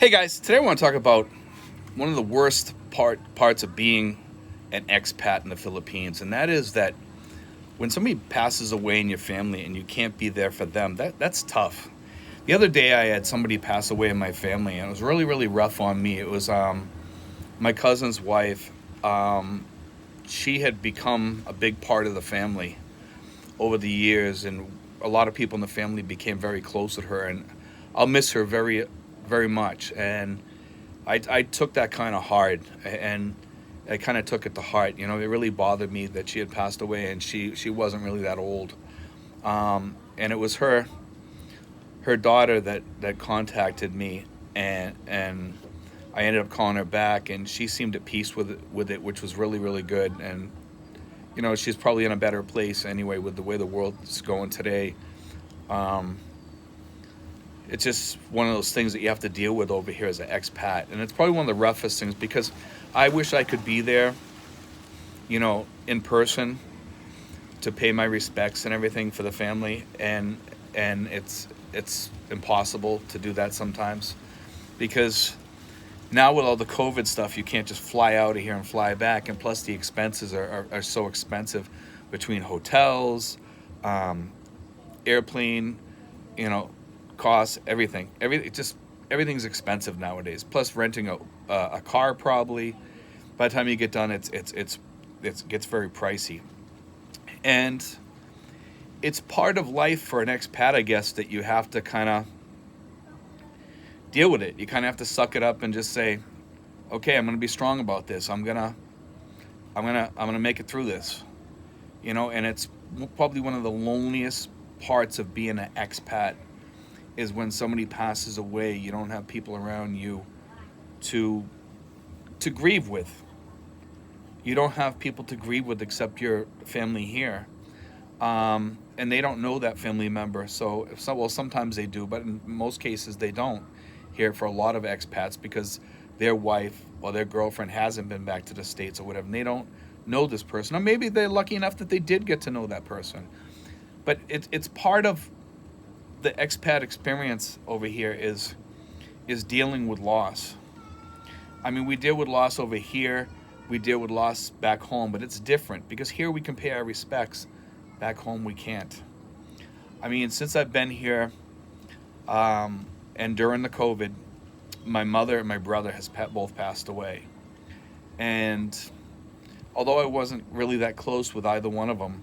Hey guys, today I want to talk about one of the worst parts of being an expat in the Philippines, and that is that when somebody passes away in your family and you can't be there for them, that's tough. The other day I had somebody pass away in my family, and it was really rough on me. It was my cousin's wife. Um, she had become a big part of the family over the years, and a lot of people in the family became very close with her, and I'll miss her very much. And I took that kind of hard, and I kind of took it to heart. You know, it really bothered me that she had passed away, and she wasn't really that old. And it was her daughter that contacted me, and I ended up calling her back, and she seemed at peace with it, which was really good. And you know, she's probably in a better place anyway with the way the world's going today. Um, it's just one of those things that you have to deal with over here as an expat, and it's probably one of the roughest things because I wish I could be there, you know, in person to pay my respects and everything for the family, and it's impossible to do that sometimes because now with all the COVID stuff, you can't just fly out of here and fly back, and plus the expenses are so expensive between hotels, um, airplane, you know, costs, everything's expensive nowadays. Plus renting a car probably. By the time you get done, it gets very pricey, and it's part of life for an expat, I guess, that you have to kind of deal with it. You kind of have to suck it up and just say, okay, I'm gonna be strong about this. I'm gonna make it through this. You know, and it's probably one of the loneliest parts of being an expat is when somebody passes away. You don't have people around you to grieve with. You don't have people to grieve with except your family here, and they don't know that family member. Well, sometimes they do, but in most cases they don't. Here for a lot of expats because their wife or their girlfriend hasn't been back to the states or whatever, and they don't know this person, or maybe they're lucky enough that they did get to know that person. But it's part of the expat experience over here is dealing with loss. I mean, we deal with loss over here, we deal with loss back home, but it's different because here we can pay our respects, back home we can't. I mean, since I've been here, and during the COVID, my mother and my brother both passed away, and although I wasn't really that close with either one of them,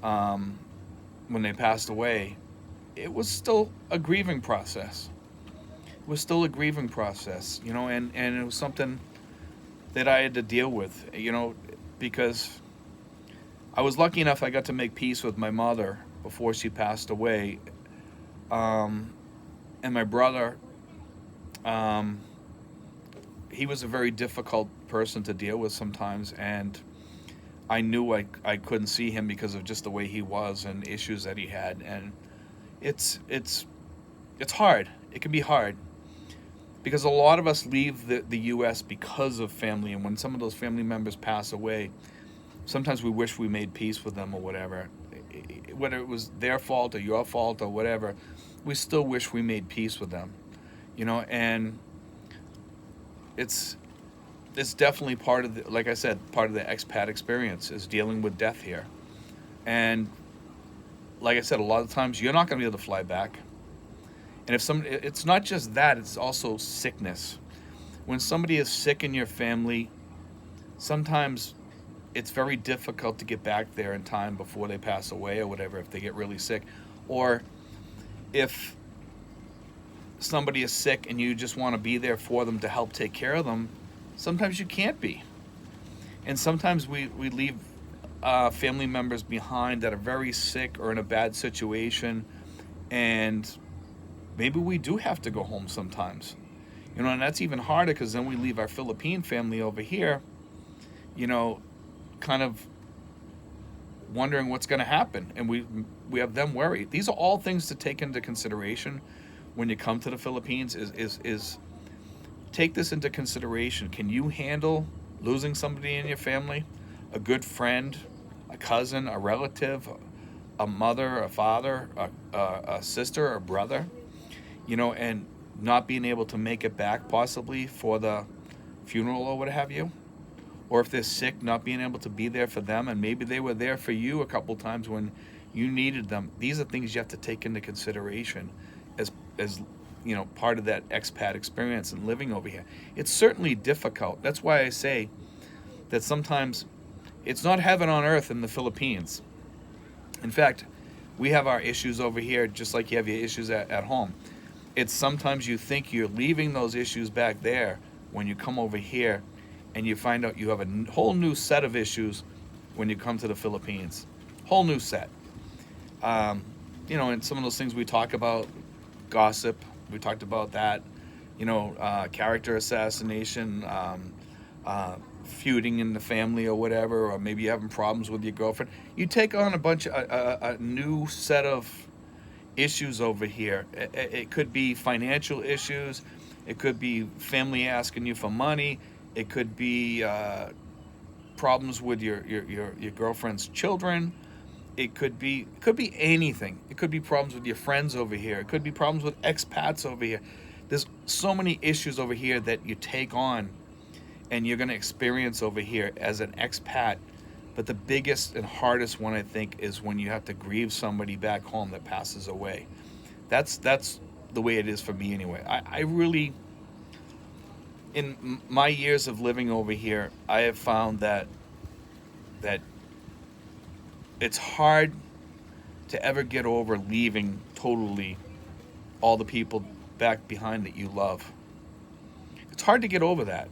um, when they passed away, it was still a grieving process. It was still a grieving process, you know, and it was something that I had to deal with, you know, because I was lucky enough I got to make peace with my mother before she passed away, um, and my brother, um, he was a very difficult person to deal with sometimes, and I knew I couldn't see him because of just the way he was and issues that he had, and it's it's it's hard. It can be hard because a lot of us leave the U.S. because of family, and when some of those family members pass away, sometimes we wish we made peace with them or whatever. Whether it was their fault or your fault or whatever, we still wish we made peace with them, you know. And it's it's definitely part of the, like I said, part of the expat experience is dealing with death here. And like I said, a lot of times you're not going to be able to fly back. And it's not just that; it's also sickness. When somebody is sick in your family, sometimes it's very difficult to get back there in time before they pass away or whatever if they get really sick, or if somebody is sick and you just want to be there for them to help take care of them, sometimes you can't be. And sometimes we leave family members behind that are very sick or in a bad situation, and maybe we do have to go home sometimes. You know, and that's even harder because then we leave our Philippine family over here, you know, kind of wondering what's going to happen, and we have them worried. These are all things to take into consideration when you come to the Philippines. Is take this into consideration. Can you handle losing somebody in your family, a good friend, a cousin, a relative, a mother, a father, a sister, a brother? You know, and not being able to make it back possibly for the funeral or what have you, or if they're sick, not being able to be there for them, and maybe they were there for you a couple times when you needed them. These are things you have to take into consideration as part of that expat experience and living over here. It's certainly difficult. That's why I say that sometimes it's not heaven on earth in the Philippines. In fact, we have our issues over here just like you have your issues at home. It's sometimes you think you're leaving those issues back there when you come over here and you find out you have a whole new set of issues when you come to the Philippines. Whole new set. And some of those things we talk about, gossip, we talked about that, character assassination, feuding in the family or whatever, or maybe you're having problems with your girlfriend. You take on a bunch of a new set of issues over here. It could be financial issues. It could be family asking you for money. It could be problems with your girlfriend's children. It could be anything. It could be problems with your friends over here. It could be problems with expats over here. There's so many issues over here that you take on and you're going to experience over here as an expat. But the biggest and hardest one, I think, is when you have to grieve somebody back home that passes away. That's the way it is for me anyway. I really, in my years of living over here, I have found that it's hard to ever get over leaving totally all the people back behind that you love. It's hard to get over that.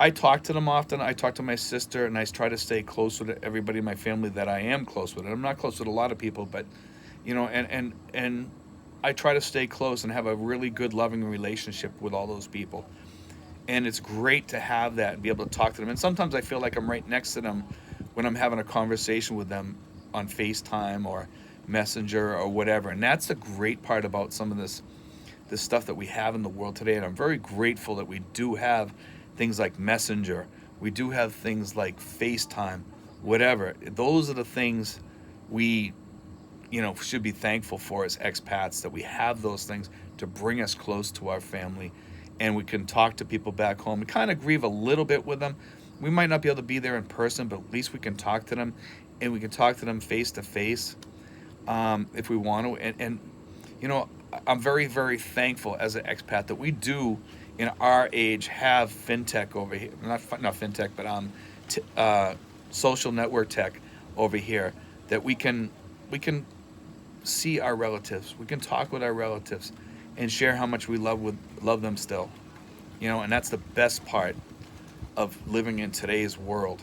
I talk to them often. I talk to my sister, and I try to stay close with everybody in my family that I am close with. I'm not close with a lot of people, but and I try to stay close and have a really good, loving relationship with all those people. And it's great to have that and be able to talk to them. And sometimes I feel like I'm right next to them when I'm having a conversation with them on FaceTime or Messenger or whatever. And that's the great part about some of this stuff that we have in the world today. And I'm very grateful that we do have things like Messenger. We do have things like FaceTime, whatever. Those are the things we, should be thankful for as expats, that we have those things to bring us close to our family. And we can talk to people back home. We kind of grieve a little bit with them. We might not be able to be there in person, but at least we can talk to them, and we can talk to them face to face if we want to. And I'm very, very thankful as an expat that we do, in our age, have fintech over here. Not fintech, but social network tech over here, that we can see our relatives. We can talk with our relatives and share how much we love them still. And that's the best part of living in today's world.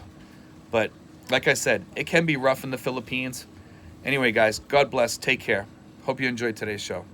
But like I said, it can be rough in the Philippines. Anyway, guys, God bless. Take care. Hope you enjoyed today's show.